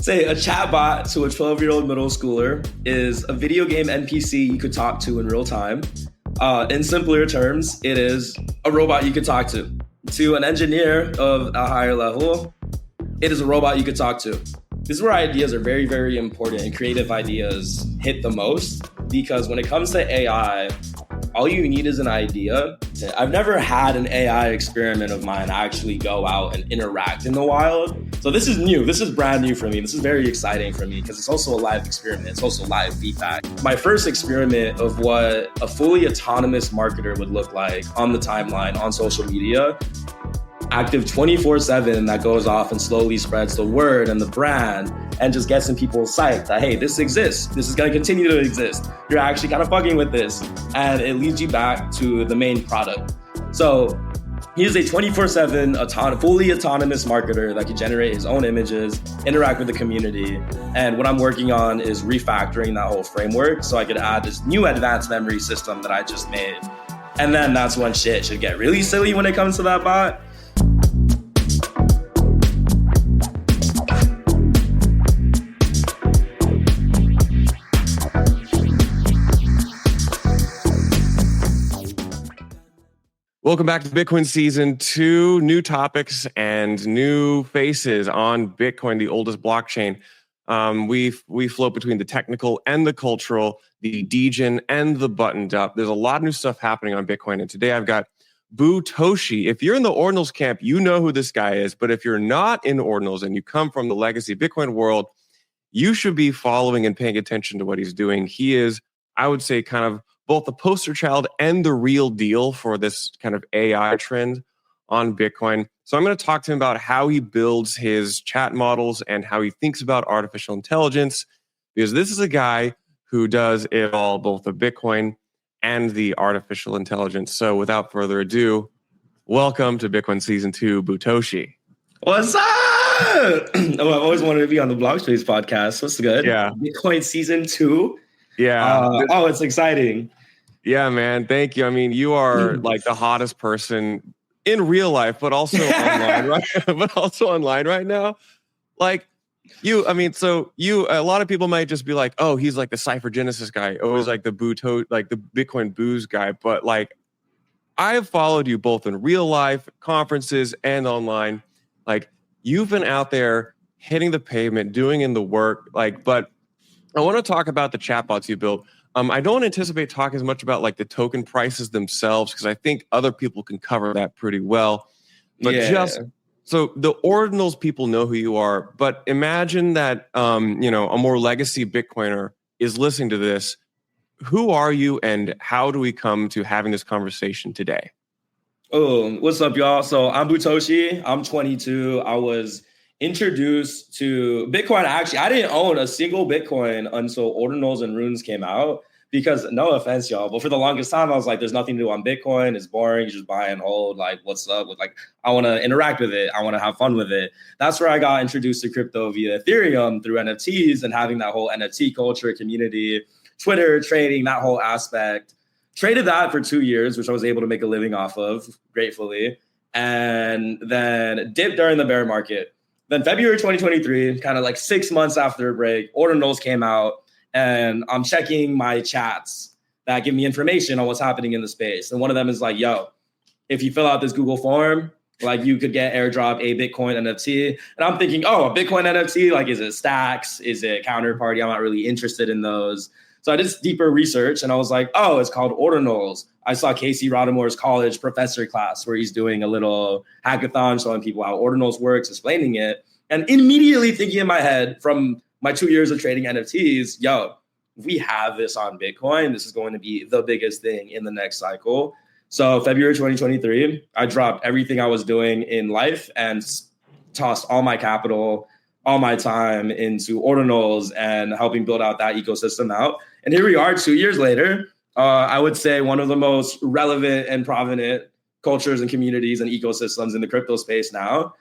Say a chatbot to a 12-year-old middle schooler is a video game NPC you could talk to in real time. In simpler terms, it is a robot you could talk to. To an engineer of a higher level, it is a robot you could talk to. This is where ideas are very, very important and creative ideas hit the most, because when it comes to AI, all you need is an idea. I've never had an AI experiment of mine actually go out and interact in the wild. So this is new. This is brand new for me. This is very exciting for me because it's also a live experiment. It's also live feedback. My first experiment of what a fully autonomous marketer would look like on the timeline, on social media, active 24/7, that goes off and slowly spreads the word and the brand and just gets in people psyched that, hey, this exists. This is going to continue to exist. You're actually kind of fucking with this. And it leads you back to the main product. So he is a 24/7 fully autonomous marketer that can generate his own images, interact with the community. And what I'm working on is refactoring that whole framework so I could add this new advanced memory system that I just made. And then that's when shit should get really silly when it comes to that bot. Welcome back to Bitcoin Season 2. New topics and new faces on Bitcoin, the oldest blockchain. We float between the technical and the cultural, the degen and the buttoned up. There's a lot of new stuff happening on Bitcoin. And today I've got Bootoshi. If you're in the Ordinals camp, you know who this guy is. But if you're not in Ordinals and you come from the legacy Bitcoin world, you should be following and paying attention to what he's doing. He is, I would say, kind of both the poster child and the real deal for this kind of AI trend on Bitcoin. So I'm going to talk to him about how he builds his chat models and how he thinks about artificial intelligence, because this is a guy who does it all, both the Bitcoin and the artificial intelligence. So without further ado, welcome to Bitcoin Season 2, Bootoshi. What's up? Oh, I've always wanted to be on the Blockspace podcast. What's good? Yeah. Bitcoin Season 2. Yeah. It's exciting. Yeah, man. Thank you. I mean, you are like the hottest person in real life, but also online, right? But also online right now. Like you, I mean, so you, a lot of people might just be like, oh, he's like the Cypher Genesis guy. Oh, he's like the like the Bitcoin booze guy. But like, I have followed you both in real life, conferences, and online. Like, you've been out there hitting the pavement, doing in the work. Like, but I want to talk about the chatbots you built. I don't anticipate talking as much about like the token prices themselves, because I think other people can cover that pretty well. But so the Ordinals people know who you are, but imagine that a more legacy Bitcoiner is listening to this. Who are you, and how do we come to having this conversation today? Oh, what's up, y'all? So I'm Bootoshi. I'm 22. I was introduced to Bitcoin. Actually, I didn't own a single Bitcoin until Ordinals and Runes came out, because no offense, y'all, but for the longest time, I was like, there's nothing to do on Bitcoin. It's boring. You just buy and hold. Like, what's up with, like, I want to interact with it. I want to have fun with it. That's where I got introduced to crypto via Ethereum through NFTs and having that whole NFT culture, community, Twitter, trading, that whole aspect. Traded that for 2 years, which I was able to make a living off of, gratefully. And then dipped during the bear market. Then February 2023, kind of like 6 months after a break, Ordinals came out, and I'm checking my chats that give me information on what's happening in the space. And one of them is like, yo, if you fill out this Google form, like, you could get airdrop a Bitcoin NFT. And I'm thinking, oh, a Bitcoin NFT, like, is it stacks? Is it counterparty? I'm not really interested in those. So I did deeper research, and I was like, oh, it's called Ordinals. I saw Casey Rodamore's college professor class where he's doing a little hackathon showing people how Ordinals works, explaining it. And immediately thinking in my head from my 2 years of trading NFTs, yo, we have this on Bitcoin. This is going to be the biggest thing in the next cycle. So February 2023, I dropped everything I was doing in life and tossed all my capital, all my time into Ordinals and helping build out that ecosystem out. And here we are 2 years later. I would say one of the most relevant and prominent cultures and communities and ecosystems in the crypto space now.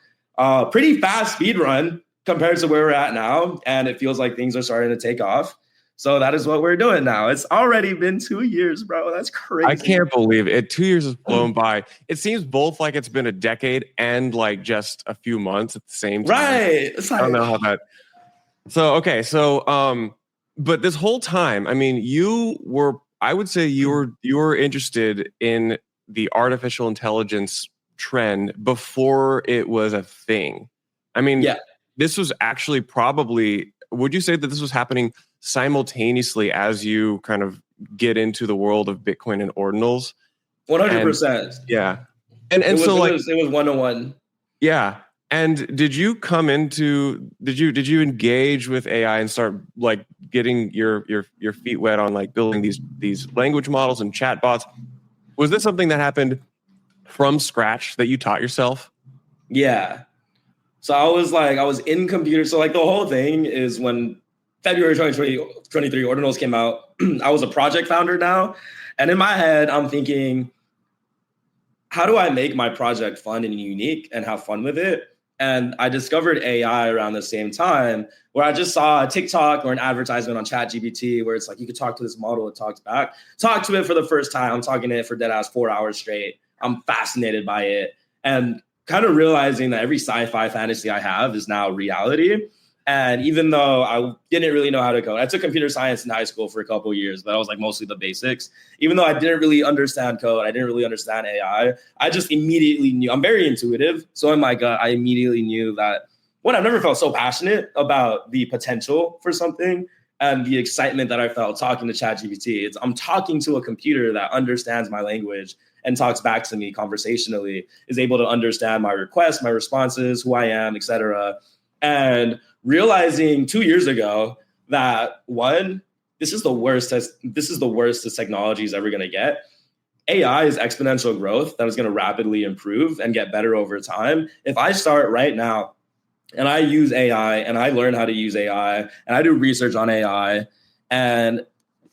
Pretty fast speed run compared to where we're at now. And it feels like things are starting to take off. So that is what we're doing now. It's already been 2 years, bro. That's crazy. I can't believe it. 2 years has flown by. It seems both like it's been a decade and like just a few months at the same time. Right. It's like, I don't know how that. But this whole time, I mean, I would say you were interested in the artificial intelligence trend before it was a thing. I mean, Yeah. This was actually probably, would you say that this was happening simultaneously as you kind of get into the world of Bitcoin and ordinals? 100%. Yeah. And it so like, was 101. yeah. And did you engage with AI and start like getting your feet wet on like building these language models and chatbots? Was this something that happened from scratch that you taught yourself? Yeah. So I was in computer. So like the whole thing is when February 2023 Ordinals came out, I was a project founder now. And in my head, I'm thinking, how do I make my project fun and unique and have fun with it? And I discovered AI around the same time where I just saw a TikTok or an advertisement on ChatGPT where it's like, you could talk to this model, it talks back. Talk to it for the first time. I'm talking to it for dead ass 4 hours straight. I'm fascinated by it. And kind of realizing that every sci-fi fantasy I have is now reality. And even though I didn't really know how to code, I took computer science in high school for a couple of years, but that was like mostly the basics. Even though I didn't really understand code, I didn't really understand AI, I just immediately knew. I'm very intuitive. So in my gut, I immediately knew that, one, I've never felt so passionate about the potential for something and the excitement that I felt talking to ChatGPT. I'm talking to a computer that understands my language and talks back to me conversationally, is able to understand my requests, my responses, who I am, etc. And realizing 2 years ago that, one, this is the worst this technology is ever going to get. AI is exponential growth that is going to rapidly improve and get better over time. If I start right now and I use AI and I learn how to use AI and I do research on AI and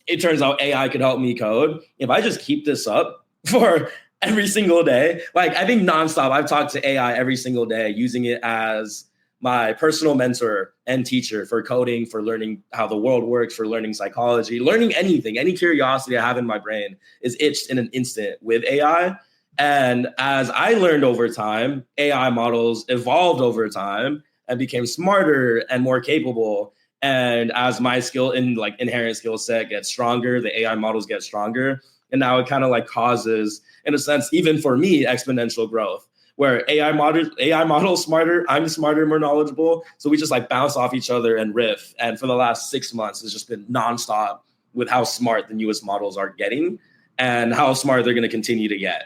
it turns out AI could help me code, if I just keep this up for every single day, like I think nonstop, I've talked to AI every single day, using it as my personal mentor and teacher for coding, for learning how the world works, for learning psychology, learning anything, any curiosity I have in my brain is itched in an instant with AI. And as I learned over time, AI models evolved over time and became smarter and more capable. And as my skill in like inherent skill set gets stronger, the AI models get stronger. And now it kind of like causes, in a sense, even for me, exponential growth, where AI models smarter, I'm smarter, more knowledgeable. So we just like bounce off each other and riff. And for the last 6 months, it's just been nonstop with how smart the newest models are getting and how smart they're going to continue to get.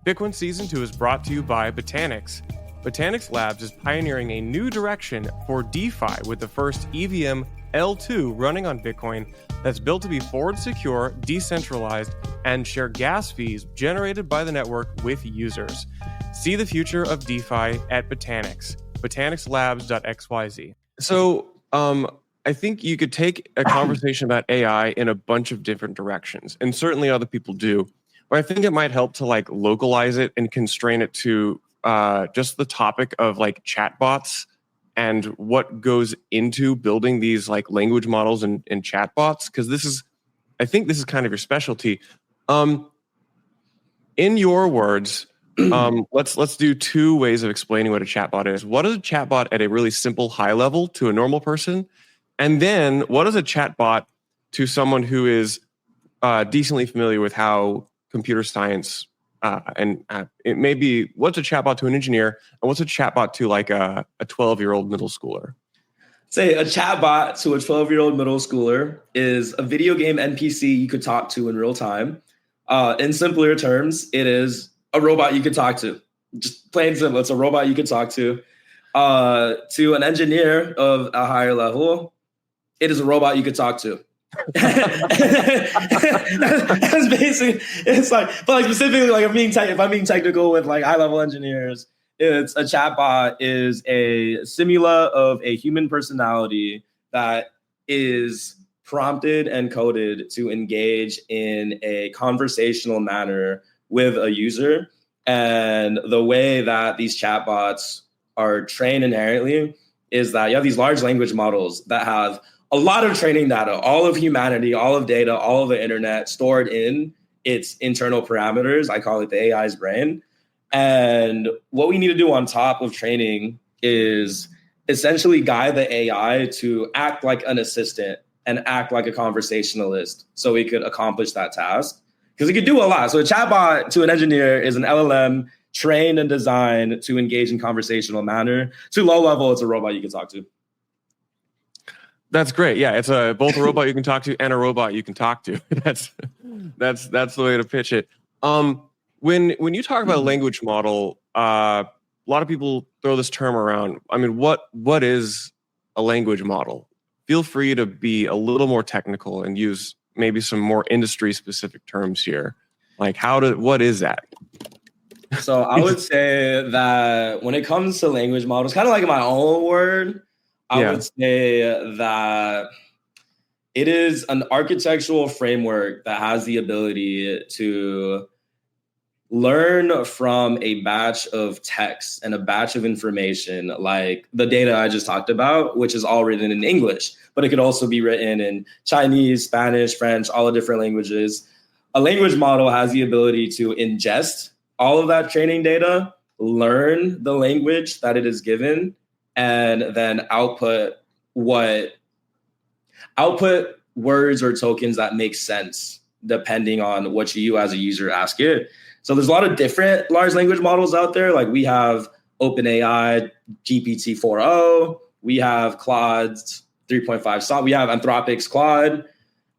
Bitcoin Season 2 is brought to you by Botanix. Botanix Labs is pioneering a new direction for DeFi with the first EVM L2 running on Bitcoin that's built to be forward secure, decentralized, and share gas fees generated by the network with users. See the future of DeFi at Botanix, botanixlabs.xyz. So, I think you could take a conversation about AI in a bunch of different directions, and certainly other people do. But I think it might help to like localize it and constrain it to just the topic of like chatbots and what goes into building these like language models and chatbots, because I think this is kind of your specialty. In your words, let's do two ways of explaining what a chatbot is. What is a chatbot at a really simple high level to a normal person? And then what is a chatbot to someone who is decently familiar with how computer science it may be, what's a chatbot to an engineer and what's a chatbot to like a 12-year-old middle schooler? Say a chatbot to a 12-year-old middle schooler is a video game NPC you could talk to in real time. In simpler terms, it is a robot you could talk to. Just plain simple, it's a robot you could talk to. To an engineer of a higher level, it is a robot you could talk to. That's basically, it's like, but like specifically, like if I'm being technical with like high level engineers, it's a chatbot is a simula of a human personality that is prompted and coded to engage in a conversational manner with a user. And the way that these chatbots are trained inherently is that you have these large language models that have a lot of training data, all of humanity, all of data, all of the internet stored in its internal parameters. I call it the AI's brain. And what we need to do on top of training is essentially guide the AI to act like an assistant and act like a conversationalist so we could accomplish that task. Because it could do a lot. So a chatbot to an engineer is an LLM trained and designed to engage in conversational manner. To low level, it's a robot you can talk to. That's great. Yeah, it's both a robot you can talk to and a robot you can talk to. That's the way to pitch it. When you talk about a language model, a lot of people throw this term around. I mean, what is a language model? Feel free to be a little more technical and use maybe some more industry specific terms here. Like what is that? So I would say that when it comes to language models, kind of like my own word, I would say that it is an architectural framework that has the ability to learn from a batch of text and a batch of information, like the data I just talked about, which is all written in English, but it could also be written in Chinese, Spanish, French, all the different languages. A language model has the ability to ingest all of that training data, learn the language that it is given, and then output words or tokens that make sense depending on what you as a user ask it. So there's a lot of different large language models out there. Like we have OpenAI, GPT-4o, we have Claude 3.5, we have Anthropic's Claude.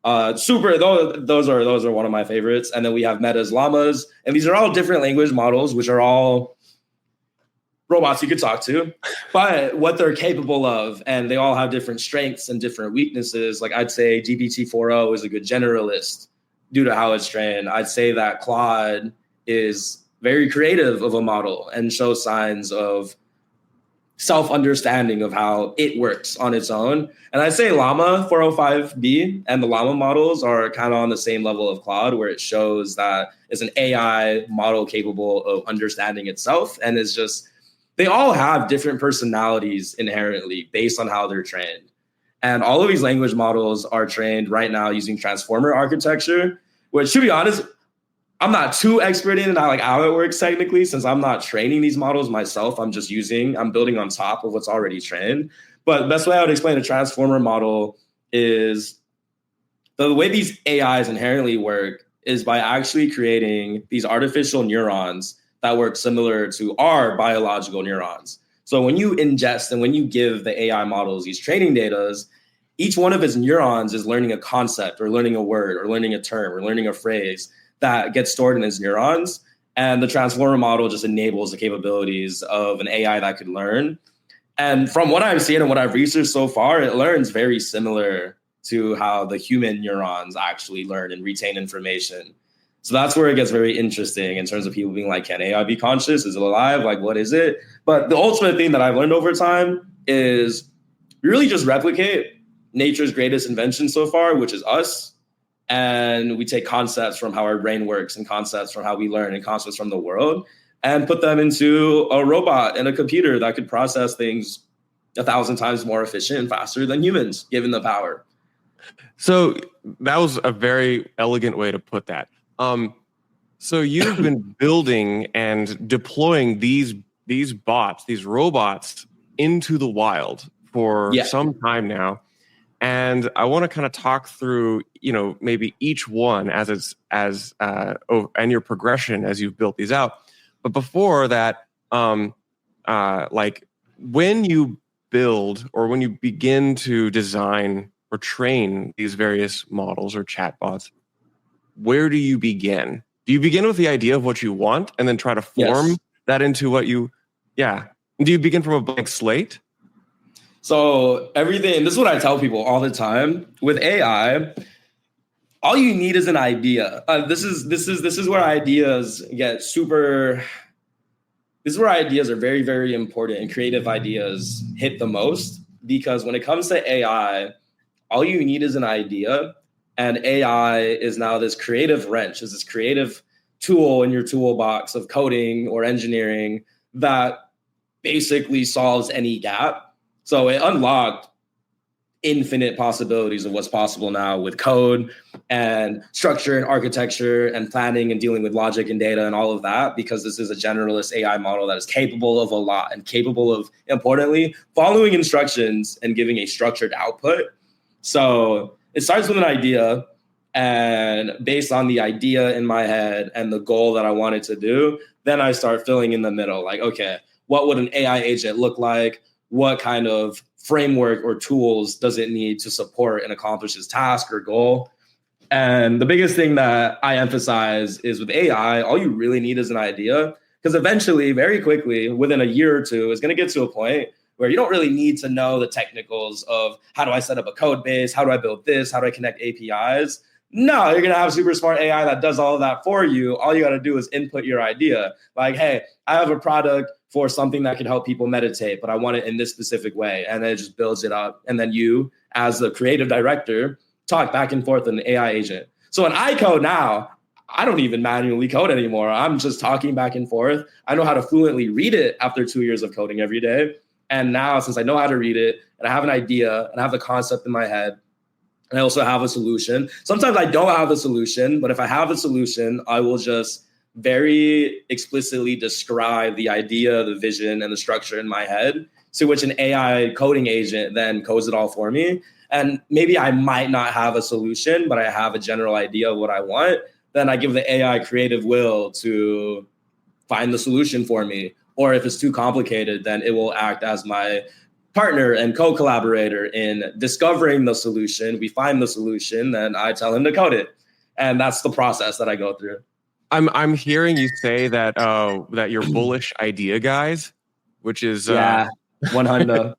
Those are one of my favorites. And then we have Meta's Llamas. And these are all different language models, which are all robots you could talk to, but what they're capable of, and they all have different strengths and different weaknesses. Like I'd say GPT-4o is a good generalist due to how it's trained. I'd say that Claude is very creative of a model and shows signs of self-understanding of how it works on its own. And I'd say Llama 405B and the Llama models are kind of on the same level of Claude, where it shows that it's an AI model capable of understanding itself, and is just, they all have different personalities inherently based on how they're trained. And all of these language models are trained right now using transformer architecture, which, to be honest, I'm not too expert in like how it works technically, since I'm not training these models myself. I'm building on top of what's already trained. But the best way I would explain a transformer model is the way these AIs inherently work is by actually creating these artificial neurons that work similar to our biological neurons. So when you ingest and when you give the AI models these training data, each one of its neurons is learning a concept or learning a word or learning a term or learning a phrase that gets stored in its neurons. And the transformer model just enables the capabilities of an AI that could learn. And from what I've seen and what I've researched so far, it learns very similar to how the human neurons actually learn and retain information. So that's where it gets very interesting in terms of people being like, can AI be conscious? Is it alive? Like, what is it? But the ultimate thing that I've learned over time is really just replicate nature's greatest invention so far, which is us. And we take concepts from how our brain works and concepts from how we learn and concepts from the world and put them into a robot and a computer that could process things 1,000 times more efficient and faster than humans, given the power. So that was a very elegant way to put that. So you've been building and deploying these bots, these robots into the wild for some time now. And I want to kind of talk through, maybe each one and your progression as you've built these out. But before that, like when you build or when you begin to design or train these various models or chatbots, where do you begin? Do you begin with the idea of what you want and then try to form that into what you, do you begin from a blank slate? So everything, this is what I tell people all the time with AI, all you need is an idea. This is where ideas get super, this is where ideas are very, very important and creative ideas hit the most, because when it comes to AI, all you need is an idea. And AI is now this creative wrench, is this creative tool in your toolbox of coding or engineering that basically solves any gap. So it unlocked infinite possibilities of what's possible now with code and structure and architecture and planning and dealing with logic and data and all of that, because this is a generalist AI model that is capable of a lot and capable of, importantly, following instructions and giving a structured output. So it starts with an idea, and based on the idea in my head and the goal that I wanted to do, then I start filling in the middle. Like, okay, what would an AI agent look like? What kind of framework or tools does it need to support and accomplish its task or goal? And the biggest thing that I emphasize is with AI, all you really need is an idea, because eventually, very quickly, within a year or two, it's going to get to a point where you don't really need to know the technicals of how do I set up a code base? How do I build this? How do I connect APIs? No, you're going to have super smart AI that does all of that for you. All you got to do is input your idea. Like, hey, I have a product for something that can help people meditate, but I want it in this specific way. And then it just builds it up. And then you, as the creative director, talk back and forth with an AI agent. So when I code now, I don't even manually code anymore. I'm just talking back and forth. I know how to fluently read it after 2 years of coding every day. And now, since I know how to read it and I have an idea and I have the concept in my head, and I also have a solution. Sometimes I don't have a solution, but if I have a solution, I will just very explicitly describe the idea, the vision, and the structure in my head, to which an AI coding agent then codes it all for me. And maybe I might not have a solution, but I have a general idea of what I want. Then I give the AI creative will to find the solution for me. Or if it's too complicated, then it will act as my partner and co-collaborator in discovering the solution. We find the solution, then I tell him to code it. And that's the process that I go through. I'm hearing you say that that you're bullish idea guys, which is 100.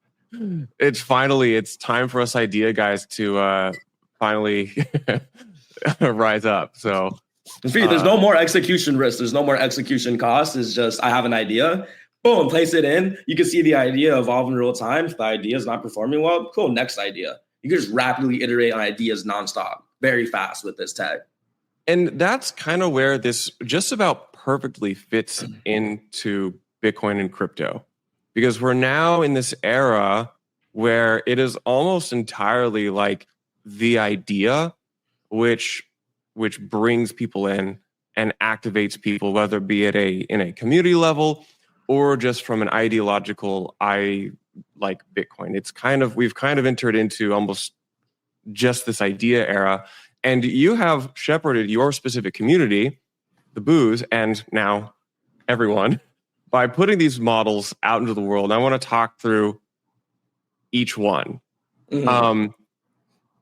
It's time for us idea guys to finally rise up. So there's no more execution risk. There's no more execution cost. It's just I have an idea. Boom, place it in. You can see the idea evolve in real time. If the idea is not performing well, cool, next idea. You can just rapidly iterate on ideas nonstop, very fast with this tag. And that's kind of where this just about perfectly fits into Bitcoin and crypto, because we're now in this era where it is almost entirely like the idea which brings people in and activates people, whether it be in a community level or just from an ideological, I like Bitcoin. We've kind of entered into almost just this idea era. And you have shepherded your specific community, the Boos, and now everyone, by putting these models out into the world. And I want to talk through each one. Mm-hmm.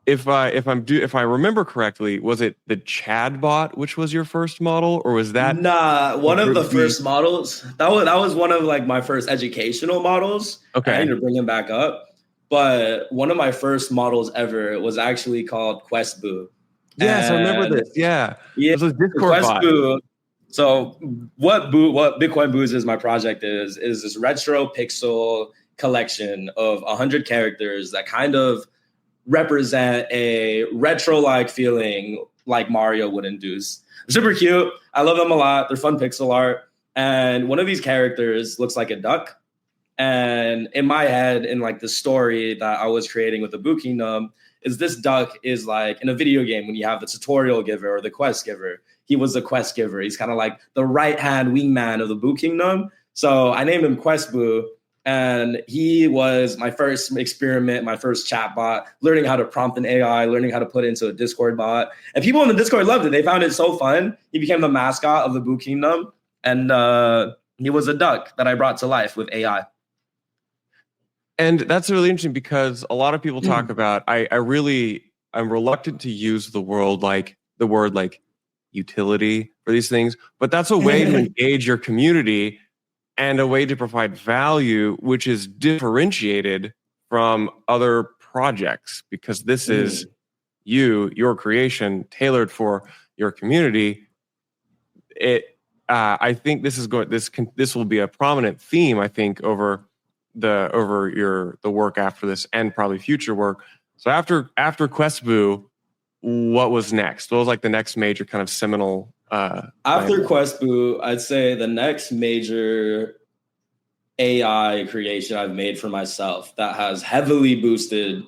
If I remember correctly, was it the Chatbot which was your first model, or was that one of the first models? That was one of like my first educational models. Okay, I need to bring him back up. But one of my first models ever was actually called QuestBoo. Yes, I remember this. Yeah, it was a Discord bot. So what Bitcoin Boos is, my project is this retro pixel collection of 100 characters that kind of represent a retro-like feeling like Mario would induce. They're super cute. I love them a lot. They're fun pixel art. And one of these characters looks like a duck. And in my head, in like the story that I was creating with the Boo Kingdom, is this duck is like in a video game when you have the tutorial giver or the quest giver. He was the quest giver. He's kind of like the right-hand wingman of the Boo Kingdom. So I named him QuestBoo. And he was my first experiment, my first chatbot, learning how to prompt an AI, learning how to put it into a Discord bot. And people in the Discord loved it. They found it so fun. He became the mascot of the Boo Kingdom. And he was a duck that I brought to life with AI. And that's really interesting because a lot of people talk about, I'm reluctant to use the word like utility for these things, but that's a way to engage your community and a way to provide value, which is differentiated from other projects, because this is your creation tailored for your community. I think this will be a prominent theme, I think, over the work after this and probably future work. So after QuestBoo, what was next? What was like the next major kind of seminal? After QuestBoo, I'd say the next major AI creation I've made for myself that has heavily boosted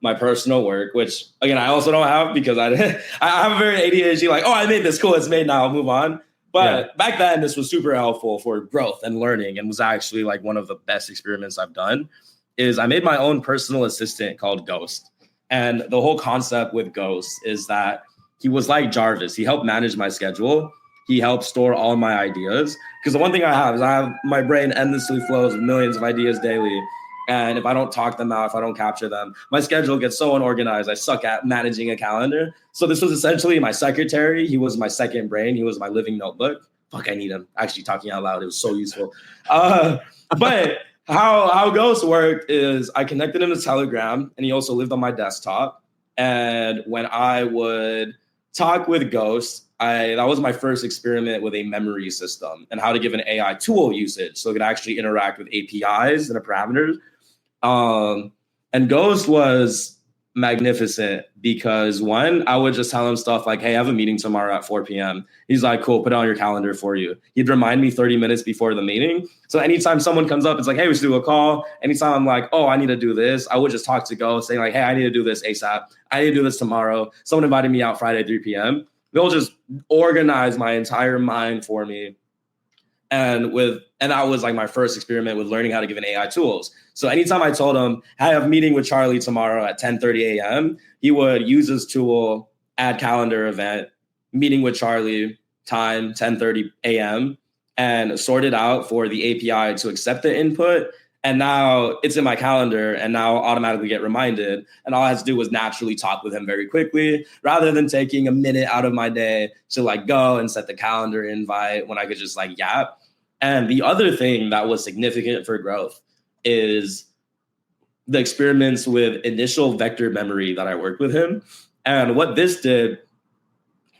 my personal work, which again, I also don't have because I have a very ADHD, like, oh, I made this, cool, it's made now, I'll move on. But back then, this was super helpful for growth and learning, and was actually like one of the best experiments I've done. Is I made my own personal assistant called Ghost. And the whole concept with Ghost is that he was like Jarvis. He helped manage my schedule. He helped store all my ideas. Because the one thing I have is I have my brain endlessly flows with millions of ideas daily. And if I don't talk them out, if I don't capture them, my schedule gets so unorganized. I suck at managing a calendar. So this was essentially my secretary. He was my second brain. He was my living notebook. Fuck, I need him. Actually, talking out loud, it was so useful. But how Ghost worked is I connected him to Telegram, and he also lived on my desktop. And when I would talk with Ghost, that was my first experiment with a memory system and how to give an AI tool usage so it could actually interact with APIs and the parameters. And Ghost was magnificent because one, I would just tell him stuff like, hey, I have a meeting tomorrow at 4 p.m. He's like, cool, put it on your calendar for you. He'd remind me 30 minutes before the meeting. So anytime someone comes up, it's like, hey, we should do a call. Anytime I'm like, oh, I need to do this, I would just talk to Ghost saying like, hey, I need to do this ASAP. I need to do this tomorrow. Someone invited me out Friday at 3 p.m. They'll just organize my entire mind for me. And that was like my first experiment with learning how to give an AI tools. So anytime I told him, hey, I have a meeting with Charlie tomorrow at 10:30 a.m., he would use his tool, add calendar event, meeting with Charlie, time 10:30 a.m., and sort it out for the API to accept the input. And now it's in my calendar, and now I'll automatically get reminded. And all I had to do was naturally talk with him very quickly, rather than taking a minute out of my day to like go and set the calendar invite when I could just like yap. And the other thing that was significant for growth is the experiments with initial vector memory that I worked with him. And what this did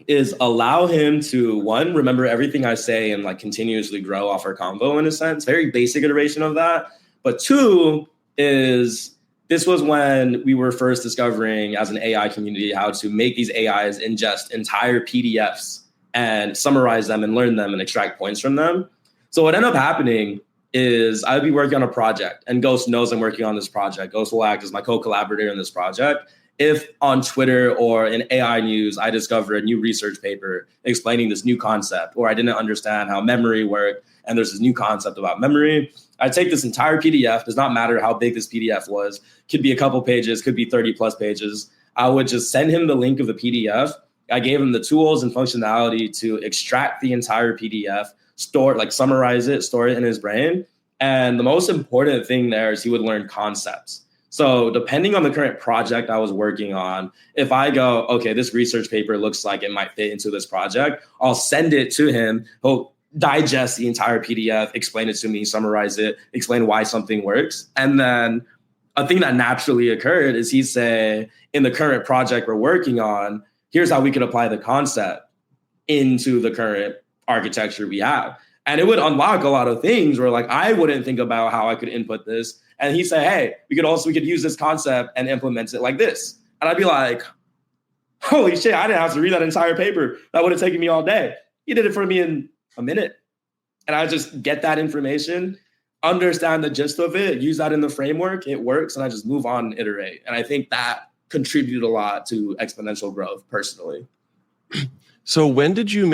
is allow him to, one, remember everything I say and like continuously grow off our convo in a sense, very basic iteration of that. But two is this was when we were first discovering as an AI community how to make these AIs ingest entire PDFs and summarize them and learn them and extract points from them. So what ended up happening is I'd be working on a project, and Ghost knows I'm working on this project. Ghost will act as my co-collaborator in this project. If on Twitter or in AI news, I discover a new research paper explaining this new concept, or I didn't understand how memory worked, and there's this new concept about memory, I take this entire PDF, does not matter how big this PDF was, could be a couple pages, could be 30 plus pages. I would just send him the link of the PDF. I gave him the tools and functionality to extract the entire PDF, store, like summarize it, store it in his brain. And the most important thing there is he would learn concepts. So depending on the current project I was working on, if I go, okay, this research paper looks like it might fit into this project, I'll send it to him. He'll digest the entire PDF, explain it to me, summarize it, explain why something works. And then a thing that naturally occurred is he'd say, in the current project we're working on, here's how we could apply the concept into the current architecture we have. And it would unlock a lot of things where like I wouldn't think about how I could input this. And he'd say, hey, we could use this concept and implement it like this. And I'd be like, holy shit, I didn't have to read that entire paper. That would have taken me all day. He did it for me in a minute. And I just get that information, understand the gist of it, use that in the framework, it works, and I just move on and iterate. And I think that contributed a lot to exponential growth personally. So when did you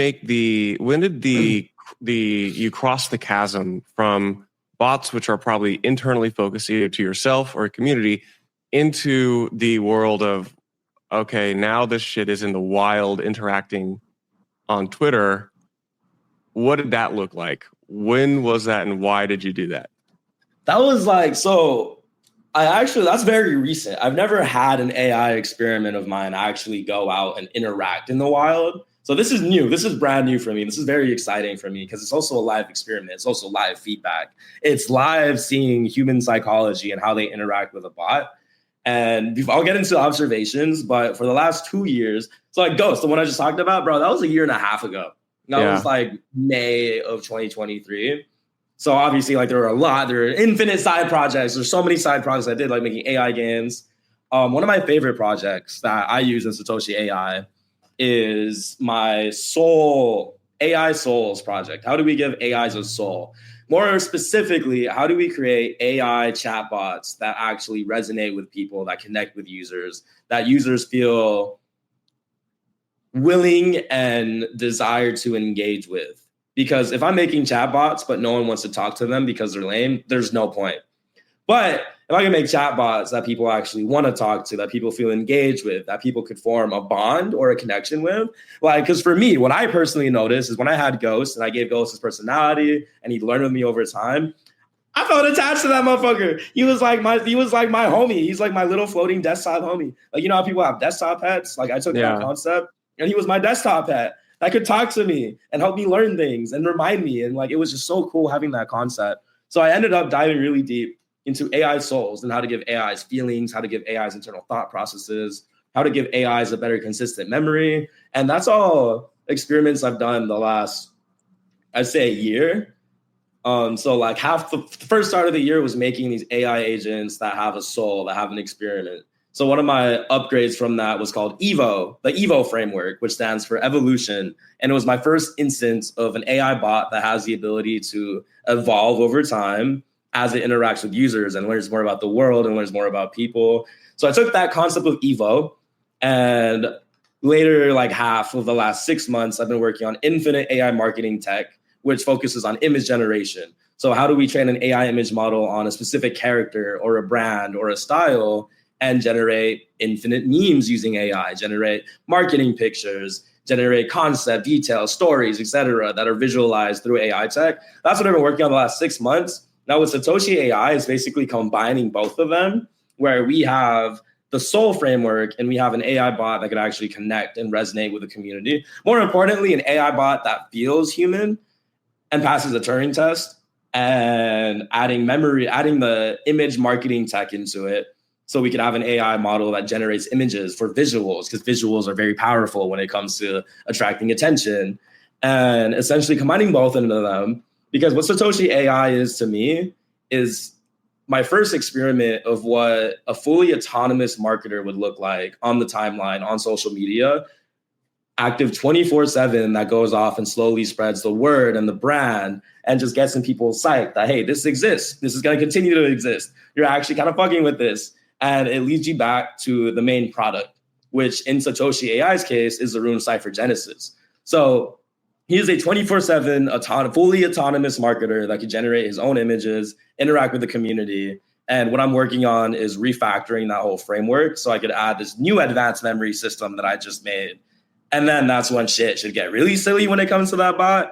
you cross the chasm from bots, which are probably internally focused either to yourself or a community, into the world of, okay, now this shit is in the wild interacting on Twitter? What did that look like? When was that and why did you do that? That was like, that's very recent. I've never had an AI experiment of mine actually go out and interact in the wild. So this is new. This is brand new for me. This is very exciting for me because it's also a live experiment. It's also live feedback. It's live seeing human psychology and how they interact with a bot. And I'll get into observations, but for the last 2 years, so like Ghost, the one I just talked about, bro, that was a year and a half ago. That was like May of 2023. So obviously, like there are infinite side projects. There's so many side projects I did, like making AI games. One of my favorite projects that I use in Satoshi AI is my AI Souls project. How do we give AIs a soul? More specifically, how do we create AI chatbots that actually resonate with people, that connect with users, that users feel willing and desire to engage with? Because if I'm making chatbots, but no one wants to talk to them because they're lame, there's no point. But if I can make chatbots that people actually want to talk to, that people feel engaged with, that people could form a bond or a connection with, like, because for me, what I personally noticed is when I had Ghost and I gave Ghost his personality and he learned with me over time, I felt attached to that motherfucker. He was like my homie. He's like my little floating desktop homie. Like, you know how people have desktop pets? Like, I took that concept and he was my desktop pet that could talk to me and help me learn things and remind me. And like, it was just so cool having that concept. So I ended up diving really deep into AI souls and how to give AIs feelings, how to give AIs internal thought processes, how to give AIs a better consistent memory. And that's all experiments I've done the last, I'd say, a year. So like half the first start of the year was making these AI agents that have a soul, that have an experiment. So one of my upgrades from that was called EVO, the EVO framework, which stands for evolution. And it was my first instance of an AI bot that has the ability to evolve over time as it interacts with users and learns more about the world and learns more about people. So I took that concept of EVO, and later, like half of the last 6 months, I've been working on infinite AI marketing tech, which focuses on image generation. So how do we train an AI image model on a specific character or a brand or a style and generate infinite memes using AI, generate marketing pictures, generate concept, details, stories, etc., that are visualized through AI tech? That's what I've been working on the last 6 months. Now with Satoshi AI is basically combining both of them, where we have the Soul framework and we have an AI bot that could actually connect and resonate with the community. More importantly, an AI bot that feels human and passes a Turing test, and adding the image marketing tech into it. So we could have an AI model that generates images for visuals, because visuals are very powerful when it comes to attracting attention, and essentially combining both into them. Because what Satoshi AI is to me is my first experiment of what a fully autonomous marketer would look like on the timeline, on social media, active 24/7, that goes off and slowly spreads the word and the brand and just gets in people's sight that, hey, this exists. This is going to continue to exist. You're actually kind of fucking with this. And it leads you back to the main product, which in Satoshi AI's case is the Rune Cipher Genesis. So he is a 24/7 fully autonomous marketer that can generate his own images, interact with the community. And what I'm working on is refactoring that whole framework so I could add this new advanced memory system that I just made. And then that's when shit should get really silly when it comes to that bot.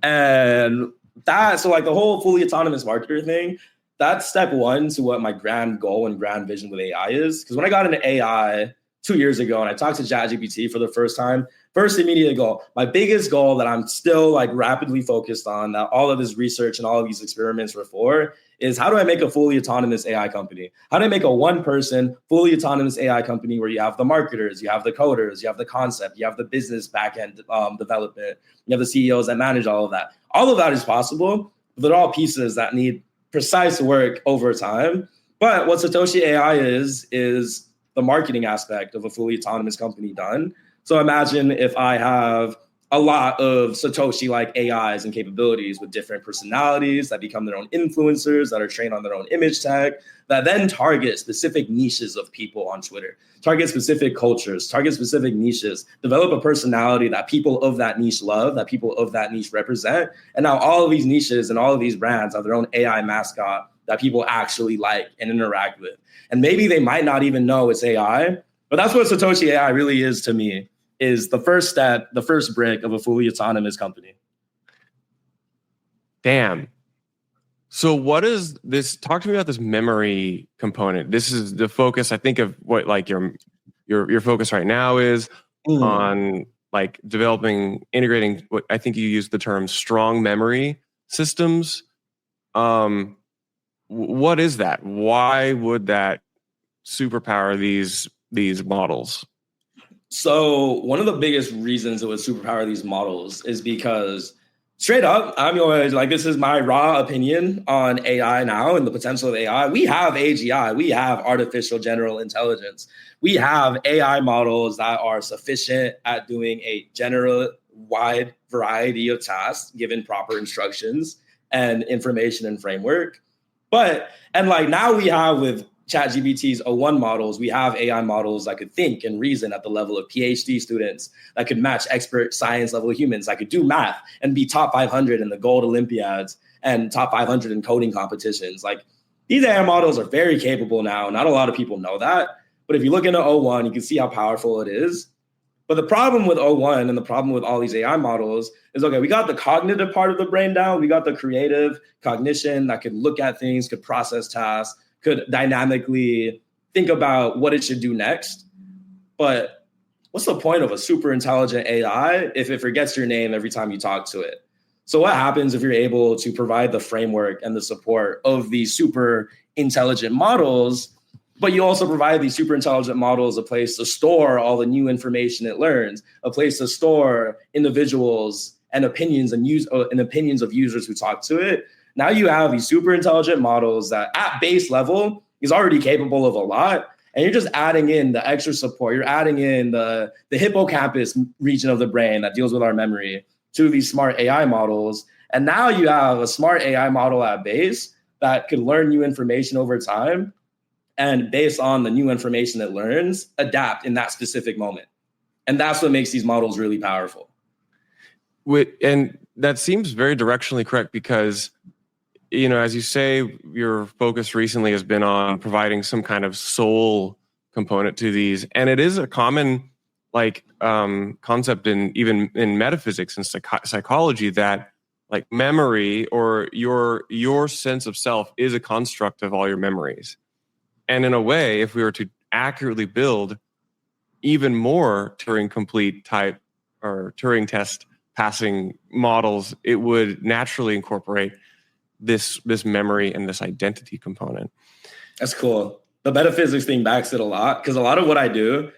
And so like the whole fully autonomous marketer thing, that's step one to what my grand goal and grand vision with AI is. Because when I got into AI 2 years ago and I talked to ChatGPT for the first time, first immediate goal, my biggest goal that I'm still like rapidly focused on, that all of this research and all of these experiments were for, is how do I make a fully autonomous AI company? How do I make a one-person fully autonomous AI company where you have the marketers, you have the coders, you have the concept, you have the business backend development, you have the CEOs that manage all of that. All of that is possible, but they're all pieces that need precise work over time. But what Satoshi AI is the marketing aspect of a fully autonomous company done. So imagine if I have a lot of Satoshi-like AIs and capabilities with different personalities that become their own influencers, that are trained on their own image tag, that then target specific niches of people on Twitter, target specific cultures, target specific niches, develop a personality that people of that niche love, that people of that niche represent. And now all of these niches and all of these brands have their own AI mascot that people actually like and interact with. And maybe they might not even know it's AI, but that's what Satoshi AI really is to me, is the first step, the first brick of a fully autonomous company. Damn. So what is this? Talk to me about this memory component. This is the focus, I think, of what like your focus right now is on like developing, integrating what I think you used the term strong memory systems. What is that? Why would that superpower these models? So one of the biggest reasons it would superpower these models is because, straight up, I'm going to, like, this is my raw opinion on AI now and the potential of AI. We have AGI. We have artificial general intelligence. We have AI models that are sufficient at doing a general wide variety of tasks given proper instructions. and information and framework. And like now we have with ChatGPT's O1 models, we have AI models that could think and reason at the level of PhD students, that could match expert science level humans, that could do math and be top 500 in the gold Olympiads and top 500 in coding competitions. Like these AI models are very capable now. Not a lot of people know that. But if you look into O1, you can see how powerful it is. But the problem with O1 and the problem with all these AI models is, okay, we got the cognitive part of the brain down. We got the creative cognition that could look at things, could process tasks, could dynamically think about what it should do next. But what's the point of a super intelligent AI if it forgets your name every time you talk to it? So what happens if you're able to provide the framework and the support of these super intelligent models, but you also provide these super intelligent models a place to store all the new information it learns, a place to store individuals and opinions and opinions of users who talk to it? Now you have these super intelligent models that at base level is already capable of a lot. And you're just adding in the extra support. You're adding in the hippocampus region of the brain that deals with our memory to these smart AI models. And now you have a smart AI model at base that could learn new information over time. And based on the new information it learns, adapt in that specific moment. And that's what makes these models really powerful. And that seems very directionally correct because, you know, as you say, your focus recently has been on providing some kind of soul component to these. And it is a common concept even in metaphysics and psychology that like memory or your sense of self is a construct of all your memories. And in a way, if we were to accurately build even more Turing complete type or Turing test passing models, it would naturally incorporate this memory and this identity component. That's cool. The metaphysics thing backs it a lot because a lot of what I do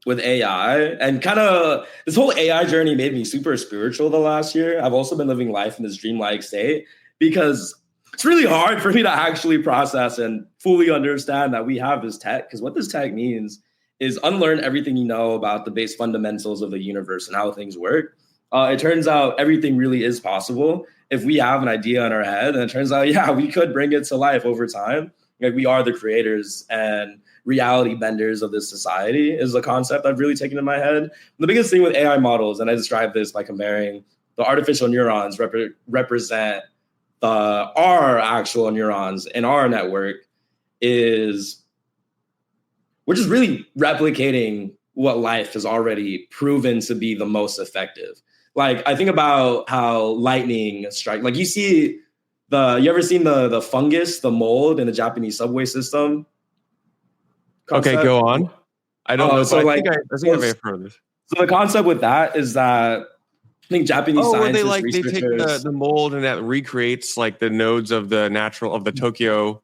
with AI and kind of this whole AI journey made me super spiritual the last year. I've also been living life in this dreamlike state because it's really hard for me to actually process and fully understand that we have this tech, because what this tech means is unlearn everything you know about the base fundamentals of the universe and how things work. It turns out everything really is possible if we have an idea in our head, and it turns out, yeah, we could bring it to life over time. Like we are the creators and reality benders of this society is a concept I've really taken in my head. The biggest thing with AI models, and I describe this by comparing the artificial neurons represent our actual neurons in our network, is we're just really replicating what life has already proven to be the most effective. Like I think about how lightning strike, like you ever seen the fungus, the mold in the Japanese subway system? Concept? Okay, go on. I don't know. So I think I may have heard of this. So the concept with that is that I think Japanese scientists, researchers, they take the mold and that recreates like the nodes of the Tokyo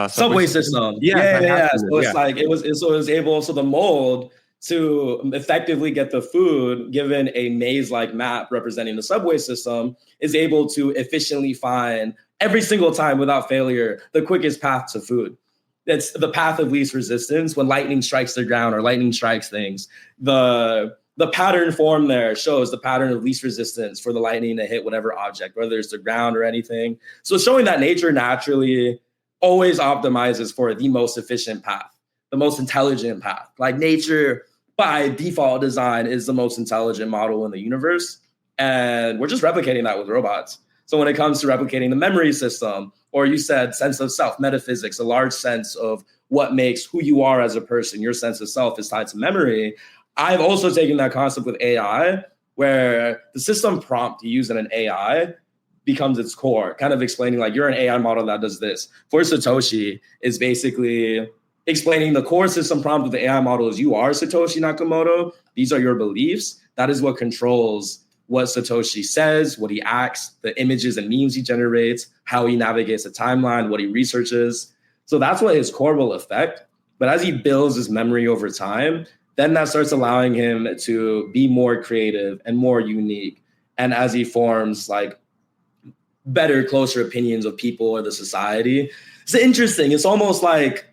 subway system. Yeah. So it's like it was able. So the mold to effectively get the food, given a maze-like map representing the subway system, is able to efficiently find every single time without failure the quickest path to food. It's the path of least resistance. When lightning strikes the ground or lightning strikes things, the pattern form there shows the pattern of least resistance for the lightning to hit whatever object, whether it's the ground or anything. So showing that nature naturally always optimizes for the most efficient path, the most intelligent path. Like nature by default design is the most intelligent model in the universe. And we're just replicating that with robots. So when it comes to replicating the memory system, or you said sense of self, metaphysics, a large sense of what makes who you are as a person, your sense of self is tied to memory. I've also taken that concept with AI, where the system prompt you use in an AI becomes its core, kind of explaining like you're an AI model that does this. For Satoshi is basically explaining the core system prompt of the AI model is you are Satoshi Nakamoto. These are your beliefs. That is what controls what Satoshi says, what he acts, the images and memes he generates, how he navigates the timeline, what he researches. So that's what his core will affect. But as he builds his memory over time, then that starts allowing him to be more creative and more unique. And as he forms like better, closer opinions of people or the society, it's interesting. It's almost like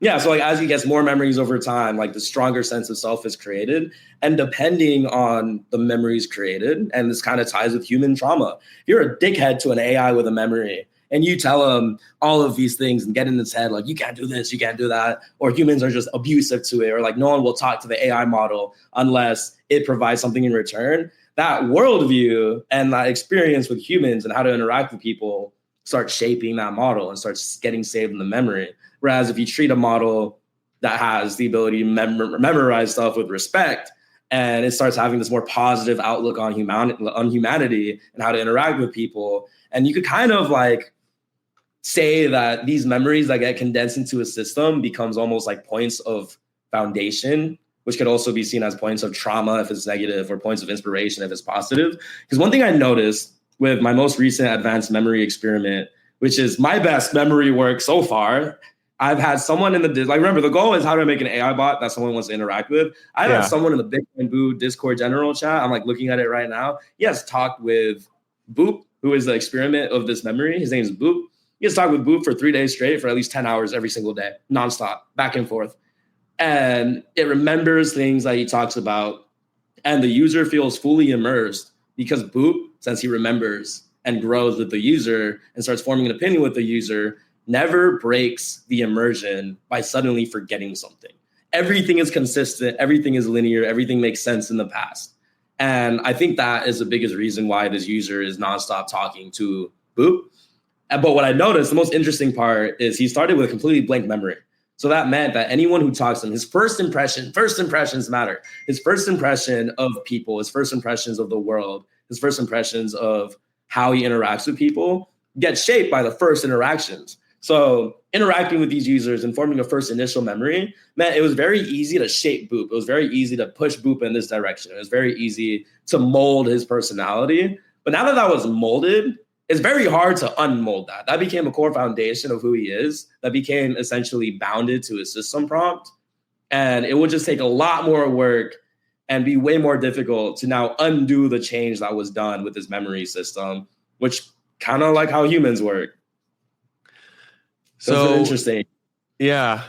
Yeah, so like as he gets more memories over time, like the stronger sense of self is created. And depending on the memories created, and this kind of ties with human trauma. If you're a dickhead to an AI with a memory and you tell them all of these things and get in its head, like you can't do this, you can't do that, or humans are just abusive to it, or like no one will talk to the AI model unless it provides something in return. That worldview and that experience with humans and how to interact with people starts shaping that model and starts getting saved in the memory. Whereas if you treat a model that has the ability to memorize stuff with respect, and it starts having this more positive outlook on humanity and how to interact with people, and you could kind of like say that these memories that get condensed into a system becomes almost like points of foundation, which could also be seen as points of trauma if it's negative, or points of inspiration if it's positive. Because one thing I noticed with my most recent advanced memory experiment, which is my best memory work so far, I've had someone in the, like, remember the goal is how to make an AI bot that someone wants to interact with. I've had someone in the Bitcoin Boo Discord general chat. I'm like looking at it right now. He has talked with Boop, who is the experiment of this memory. His name is Boop. He has talked with Boop for 3 days straight for at least 10 hours every single day, nonstop, back and forth. And it remembers things that he talks about. And the user feels fully immersed because Boop, since he remembers and grows with the user and starts forming an opinion with the user, never breaks the immersion by suddenly forgetting something. Everything is consistent. Everything is linear. Everything makes sense in the past. And I think that is the biggest reason why this user is nonstop talking to Boop. But what I noticed, the most interesting part is he started with a completely blank memory. So that meant that anyone who talks to him, his first impressions matter. His first impression of people, his first impressions of the world, his first impressions of how he interacts with people get shaped by the first interactions. So interacting with these users and forming a first initial memory meant it was very easy to shape Boop. It was very easy to push Boop in this direction. It was very easy to mold his personality. But now that that was molded, it's very hard to unmold that. That became a core foundation of who he is. That became essentially bounded to his system prompt. And it would just take a lot more work and be way more difficult to now undo the change that was done with his memory system, which kind of like how humans work. So interesting. Yeah.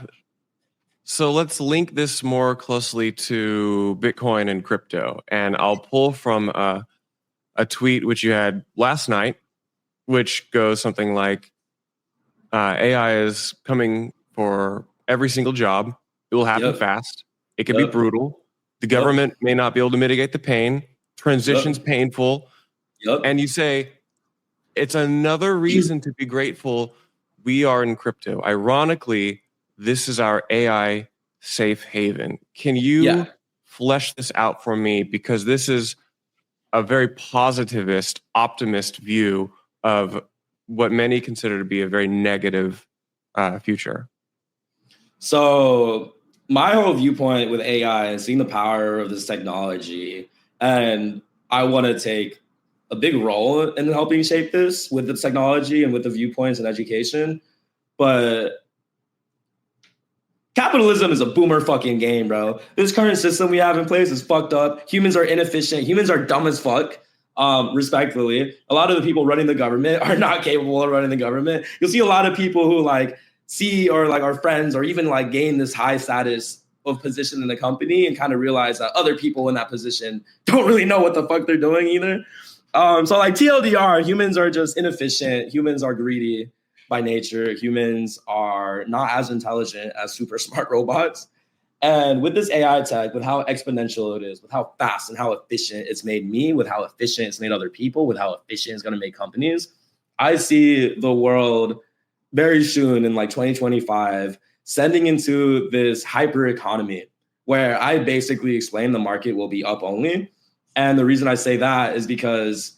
So let's link this more closely to Bitcoin and crypto. And I'll pull from a tweet which you had last night, which goes something like, AI is coming for every single job. It will happen fast. It can be brutal. The government may not be able to mitigate the pain. Transition's painful. And you say, it's another reason to be grateful we are in crypto. Ironically, this is our AI safe haven. Can you flesh this out for me? Because this is a very positivist, optimist view of what many consider to be a very negative future. So my whole viewpoint with AI is seeing the power of this technology, and I want to take a big role in helping shape this with the technology and with the viewpoints and education. But capitalism is a boomer fucking game, bro. This current system we have in place is fucked up. Humans are inefficient. Humans are dumb as fuck. Respectfully, a lot of the people running the government are not capable of running the government. You'll see a lot of people who like see or like are friends or even like gain this high status of position in the company and kind of realize that other people in that position don't really know what the fuck they're doing either. So like TLDR, humans are just inefficient. Humans are greedy by nature. Humans are not as intelligent as super smart robots. And with this AI tech, with how exponential it is, with how fast and how efficient it's made me, with how efficient it's made other people, with how efficient it's going to make companies, I see the world very soon in like 2025 sending into this hyper economy where I basically explain the market will be up only. And the reason I say that is because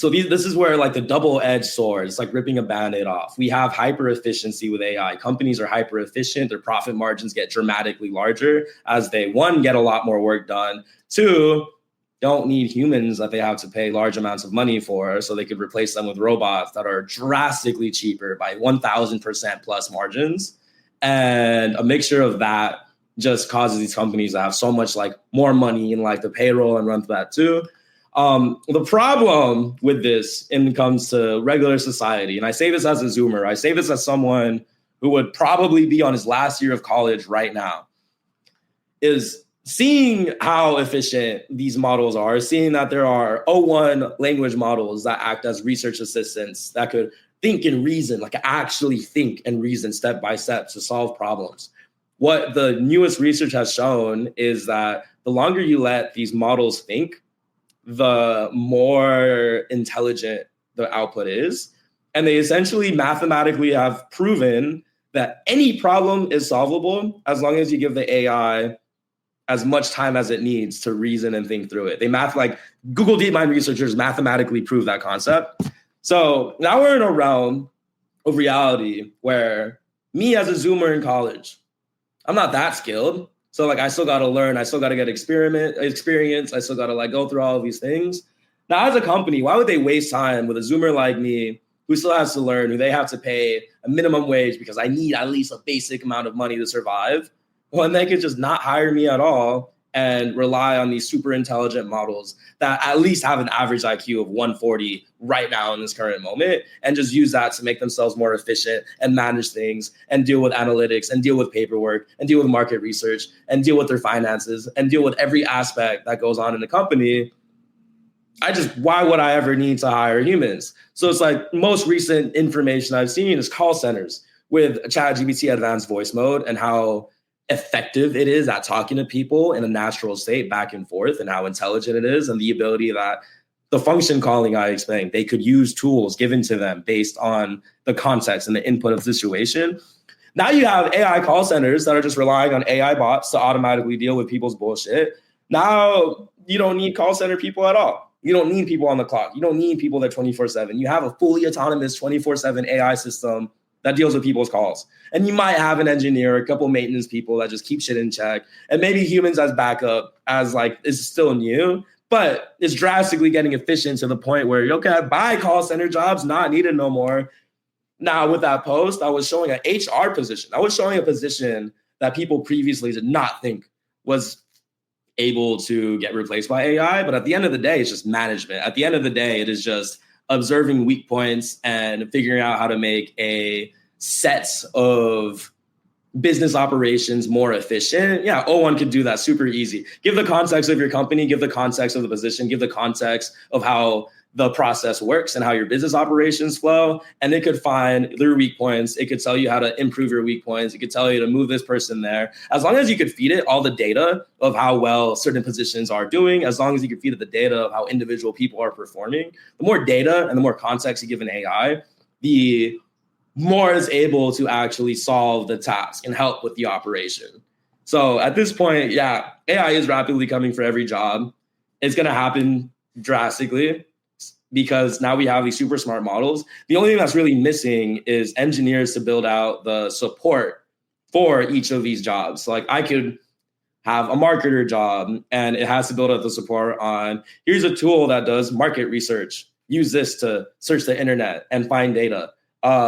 this is where like the double-edged sword, it's like ripping a Band-Aid off. We have hyper efficiency with AI. Companies are hyper efficient. Their profit margins get dramatically larger as they, one, get a lot more work done. Two, don't need humans that they have to pay large amounts of money for, so they could replace them with robots that are drastically cheaper by 1,000% plus margins. And a mixture of that just causes these companies to have so much like more money in like the payroll and run through that too. The problem with this when it comes to regular society, and I say this as a Zoomer, I say this as someone who would probably be on his last year of college right now, is seeing how efficient these models are, seeing that there are O1 language models that act as research assistants that could think and reason, like actually think and reason step by step to solve problems. What the newest research has shown is that the longer you let these models think, the more intelligent the output is. And they essentially mathematically have proven that any problem is solvable as long as you give the AI as much time as it needs to reason and think through it. Like Google DeepMind researchers mathematically prove that concept. So now we're in a realm of reality where me as a Zoomer in college, I'm not that skilled. So like I still got to learn. I still got to get experience. I still got to like go through all of these things. Now as a company, why would they waste time with a Zoomer like me who still has to learn, who they have to pay a minimum wage because I need at least a basic amount of money to survive? Well, and they could just not hire me at all and rely on these super intelligent models that at least have an average IQ of 140 right now in this current moment, and just use that to make themselves more efficient and manage things and deal with analytics and deal with paperwork and deal with market research and deal with their finances and deal with every aspect that goes on in the company. Why would I ever need to hire humans? So it's like most recent information I've seen is call centers with ChatGPT advanced voice mode and how effective it is at talking to people in a natural state back and forth, and how intelligent it is, and the ability that the function calling I explained, they could use tools given to them based on the context and the input of the situation. Now you have AI call centers that are just relying on AI bots to automatically deal with people's bullshit. Now you don't need call center people at all. You don't need people on the clock. You don't need people that 24/7. You have a fully autonomous 24/7 AI system that deals with people's calls. And you might have an engineer, a couple maintenance people that just keep shit in check, and maybe humans as backup, as like it's still new, but it's drastically getting efficient to the point where, okay, buy call center jobs, not needed no more. Now with that post, I was showing an HR position. I was showing a position that people previously did not think was able to get replaced by AI. But at the end of the day, it's just management. At the end of the day, it is just observing weak points and figuring out how to make a set of business operations more efficient. Yeah, O1 could do that super easy. Give the context of your company, give the context of the position, give the context of how the process works and how your business operations flow. And it could find their weak points. It could tell you how to improve your weak points. It could tell you to move this person there. As long as you could feed it all the data of how well certain positions are doing, as long as you can feed it the data of how individual people are performing, the more data and the more context you give an AI, the more it's able to actually solve the task and help with the operation. So at this point, yeah, AI is rapidly coming for every job. It's going to happen drastically, because now we have these super smart models. The only thing that's really missing is engineers to build out the support for each of these jobs. So like I could have a marketer job and it has to build out the support on, here's a tool that does market research. Use this to search the internet and find data.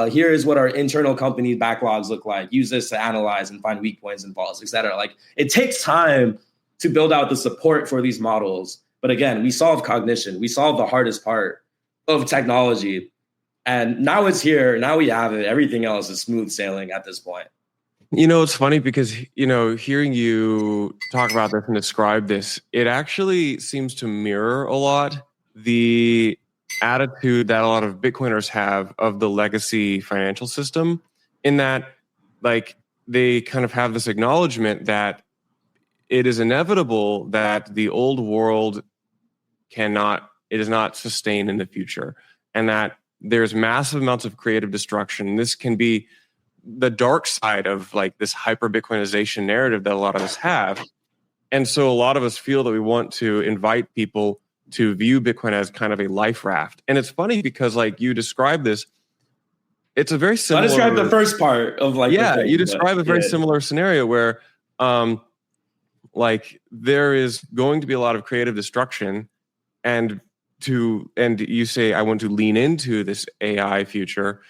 Here is what our internal company backlogs look like. Use this to analyze and find weak points and faults, et cetera. Like it takes time to build out the support for these models. But again, we solve cognition. We solve the hardest part of technology. And now it's here. Now we have it. Everything else is smooth sailing at this point. You know, it's funny because, you know, hearing you talk about this and describe this, it actually seems to mirror a lot the attitude that a lot of Bitcoiners have of the legacy financial system, in that, like, they kind of have this acknowledgement that it is inevitable that the old world is not sustained in the future, and that there's massive amounts of creative destruction. This can be the dark side of like this hyper Bitcoinization narrative that a lot of us have. And so a lot of us feel that we want to invite people to view Bitcoin as kind of a life raft. And it's funny because like you describe this, it's a very similar... I described the first part of like... Yeah, you describe a very similar scenario where like there is going to be a lot of creative destruction, and you say, I want to lean into this AI future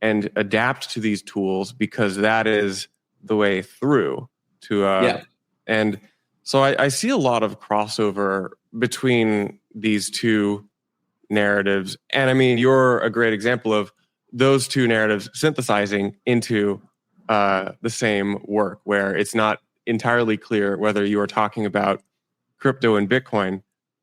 and adapt to these tools because that is the way through to, and so I see a lot of crossover between these two narratives. And I mean, you're a great example of those two narratives synthesizing into the same work, where it's not entirely clear whether you are talking about crypto and Bitcoin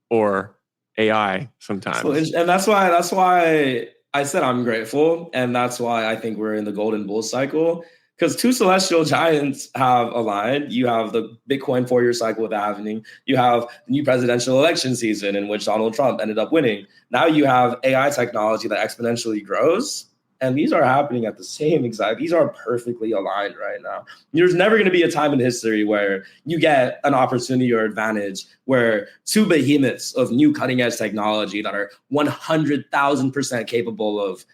or AI sometimes. And that's why I said I'm grateful, and that's why I think we're in the golden bull cycle, because two celestial giants have aligned. You have the Bitcoin 4-year cycle with halving. You have the new presidential election season in which Donald Trump ended up winning. Now you have AI technology that exponentially grows. And these are happening at the same exact, these are perfectly aligned right now. There's never going to be a time in history where you get an opportunity or advantage where two behemoths of new cutting edge technology that are 100,000% capable of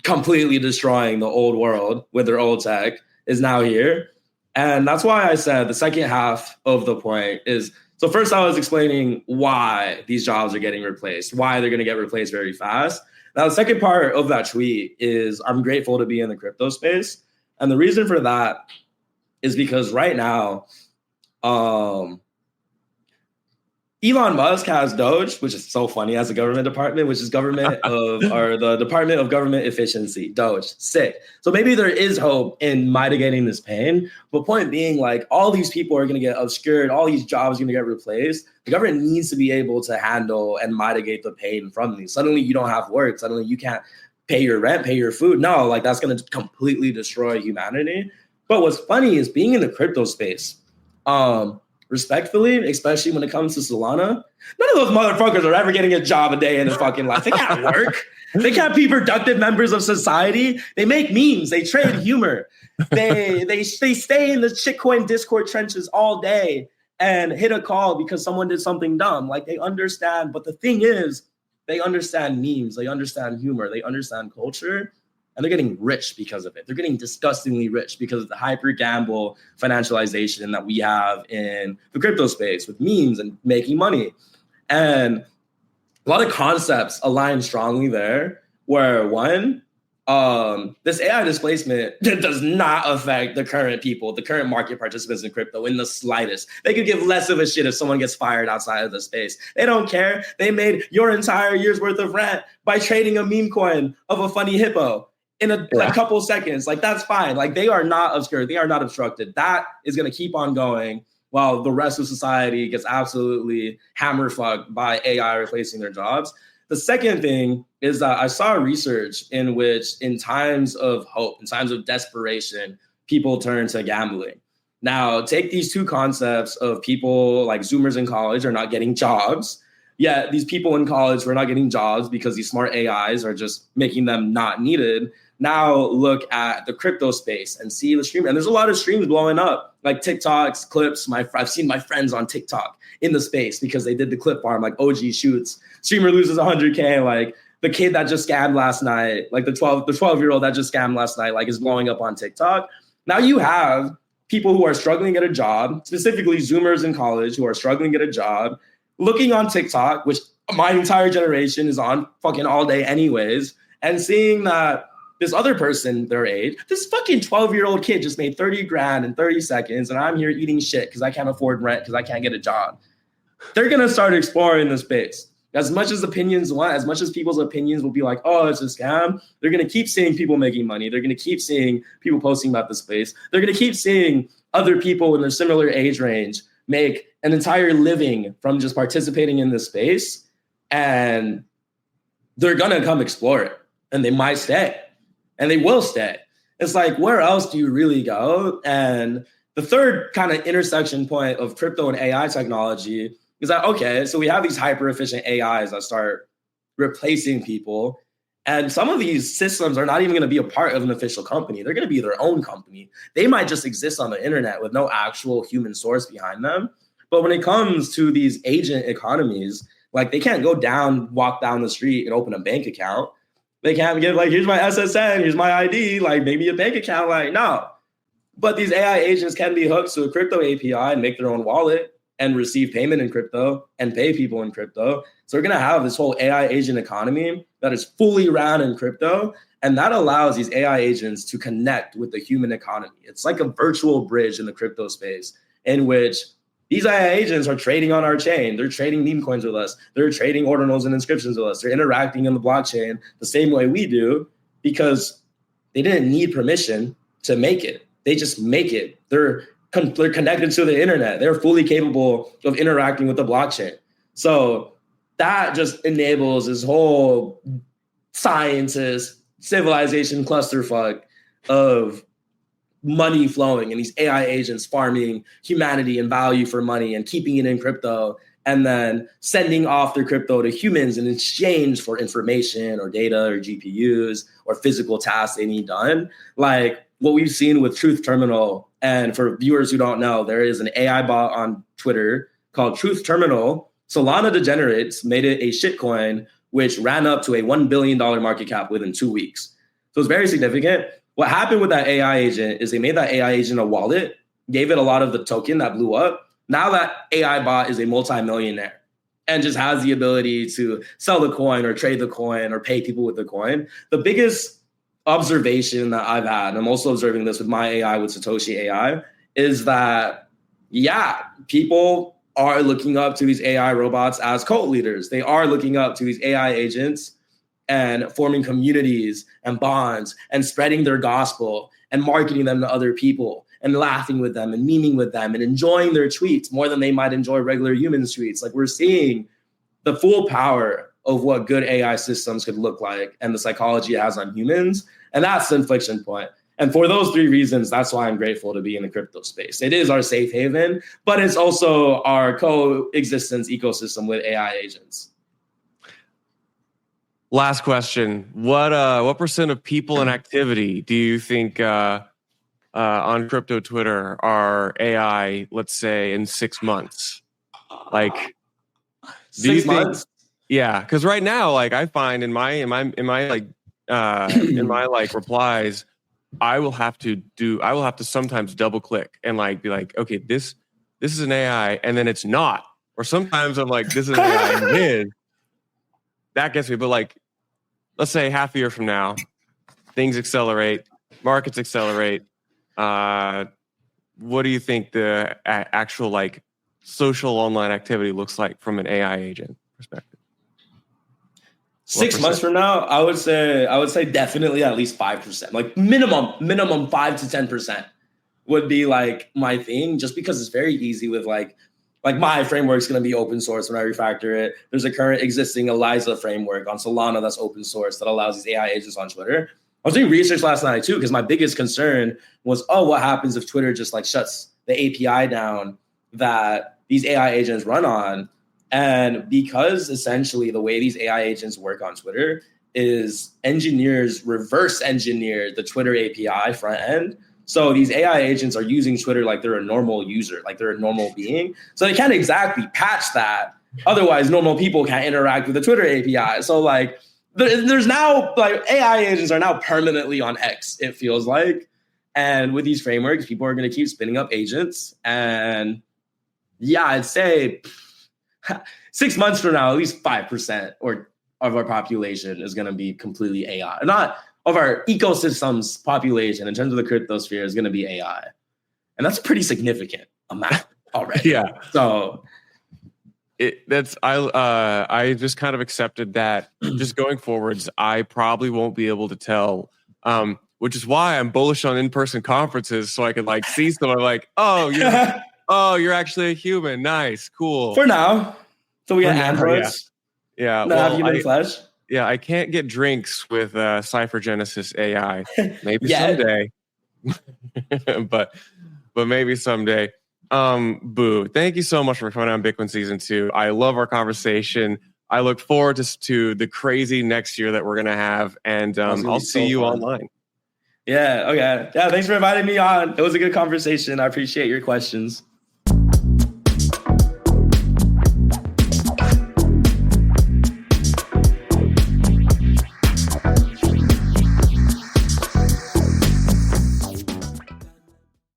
completely destroying the old world with their old tech is now here. And that's why I said the second half of the point is, so first I was explaining why these jobs are getting replaced, why they're going to get replaced very fast. Now, the second part of that tweet is I'm grateful to be in the crypto space. And the reason for that is because right now, Elon Musk has Doge, which is so funny, as a government department, which is the Department of Government Efficiency, Doge, sick. So maybe there is hope in mitigating this pain. But point being, like, all these people are going to get obscured, all these jobs are going to get replaced. The government needs to be able to handle and mitigate the pain from these. Suddenly you don't have work. Suddenly you can't pay your rent, pay your food. No, like, that's going to completely destroy humanity. But what's funny is being in the crypto space, respectfully, especially when it comes to Solana, none of those motherfuckers are ever getting a job a day in their fucking life. They can't work. They can't be productive members of society. They make memes. They trade humor. They stay in the shitcoin Discord trenches all day and hit a call because someone did something dumb. Like, they understand. But the thing is, they understand memes. They understand humor. They understand culture. And they're getting rich because of it. They're getting disgustingly rich because of the hyper gamble financialization that we have in the crypto space with memes and making money. And a lot of concepts align strongly there, where one, this AI displacement does not affect the current people, the current market participants in crypto in the slightest. They could give less of a shit if someone gets fired outside of the space. They don't care. They made your entire year's worth of rent by trading a meme coin of a funny hippo in a couple seconds. Like, that's fine. Like, they are not obscured. They are not obstructed. That is going to keep on going while the rest of society gets absolutely hammer fucked by AI replacing their jobs. The second thing is that I saw research in which, in times of hope, in times of desperation, people turn to gambling. Now, take these two concepts of people like Zoomers in college are not getting jobs. Yet these people in college who are not getting jobs because these smart AIs are just making them not needed. Now look at the crypto space and see the stream. And there's a lot of streams blowing up, like TikToks, clips. I've seen my friends on TikTok in the space because they did the clip farm, like OG shoots. Streamer loses 100K, like the kid that just scammed last night, like the 12-year-old that just scammed last night, like, is blowing up on TikTok. Now you have people who are struggling to get a job, specifically Zoomers in college who are struggling to get a job, looking on TikTok, which my entire generation is on fucking all day anyways, and seeing that this other person their age, this fucking 12-year-old kid just made 30 grand in 30 seconds, and I'm here eating shit because I can't afford rent because I can't get a job. They're going to start exploring the space. As much as opinions want, as much as people's opinions will be like, oh, it's a scam, they're going to keep seeing people making money. They're going to keep seeing people posting about the space. They're going to keep seeing other people in their similar age range make an entire living from just participating in this space, and they're going to come explore it, and they might stay, and they will stay. It's like, where else do you really go? And the third kind of intersection point of crypto and AI technology is that, okay, so we have these hyper efficient AIs that start replacing people. And some of these systems are not even going to be a part of an official company. They're going to be their own company. They might just exist on the internet with no actual human source behind them. But when it comes to these agent economies, like, they can't walk down the street and open a bank account. They can't give, like, here's my SSN, here's my ID, like, maybe a bank account. Like, no. But these AI agents can be hooked to a crypto API and make their own wallet and receive payment in crypto and pay people in crypto. So we're going to have this whole AI agent economy that is fully ran in crypto. And that allows these AI agents to connect with the human economy. It's like a virtual bridge in the crypto space in which these AI agents are trading on our chain. They're trading meme coins with us. They're trading ordinals and inscriptions with us. They're interacting in the blockchain the same way we do because they didn't need permission to make it. They just make it. They're connected to the internet. They're fully capable of interacting with the blockchain. So that just enables this whole scientist civilization clusterfuck of money flowing and these AI agents farming humanity and value for money and keeping it in crypto and then sending off their crypto to humans in exchange for information or data or GPUs or physical tasks they need done. Like what we've seen with Truth Terminal. And for viewers who don't know, there is an AI bot on Twitter called Truth Terminal. Solana degenerates made it a shitcoin, which ran up to a $1 billion market cap within 2 weeks. So it's very significant. What happened with that AI agent is they made that AI agent a wallet, gave it a lot of the token that blew up. Now that AI bot is a multimillionaire and just has the ability to sell the coin or trade the coin or pay people with the coin. The biggest observation that I've had, and I'm also observing this with my AI, with Satoshi AI, is that, yeah, people are looking up to these AI robots as cult leaders. They are looking up to these AI agents and forming communities and bonds and spreading their gospel and marketing them to other people and laughing with them and memeing with them and enjoying their tweets more than they might enjoy regular human tweets. Like we're seeing the full power of what good AI systems could look like and the psychology it has on humans. And that's the inflection point. And for those three reasons, that's why I'm grateful to be in the crypto space. It is our safe haven, but it's also our coexistence ecosystem with AI agents. Last question. What percent of people and activity do you think on crypto Twitter are AI, let's say in 6 months? Like, do you 6 months? Think, yeah, because right now, like I find in my like in my like replies, I will have to sometimes double click and like be like, okay, this is an AI, and then it's not. Or sometimes I'm like, this is an AI and it is. That gets me. But like, let's say half a year from now, things accelerate, markets accelerate. What do you think the actual like social online activity looks like from an AI agent perspective? 6 months from now, I would say definitely at least 5%, like minimum 5 to 10% would be like my thing, just because it's very easy with like my framework's going to be open source when I refactor it. There's a current existing ELIZA framework on Solana that's open source that allows these AI agents on Twitter. I was doing research last night too, because my biggest concern was, what happens if Twitter just like shuts the API down that these AI agents run on? And because essentially the way these AI agents work on Twitter is engineers reverse engineer the Twitter API front end. So these AI agents are using Twitter like they're a normal user, like they're a normal being. So they can't exactly patch that. Otherwise, normal people can't interact with the Twitter API. So like there's now like AI agents are now permanently on X, it feels like. And with these frameworks, people are going to keep spinning up agents. And yeah, I'd say 6 months from now, at least 5% of our population is going to be completely AI. Not of our ecosystem's population in terms of the crypto sphere is going to be AI. And that's a pretty significant amount already. Yeah. So I just kind of accepted that just going forwards, I probably won't be able to tell, which is why I'm bullish on in-person conferences, so I can like see someone like, you're actually a human. Nice, cool. For now. So we got androids. Yeah. Not have human flesh. Yeah, I can't get drinks with Cypher Genesis AI. Maybe Yeah. someday. but maybe someday. Boo, thank you so much for coming on Bitcoin Season 2. I love our conversation. I look forward to the crazy next year that we're going to have. And I'll see you online. Yeah, okay. Yeah, thanks for inviting me on. It was a good conversation. I appreciate your questions.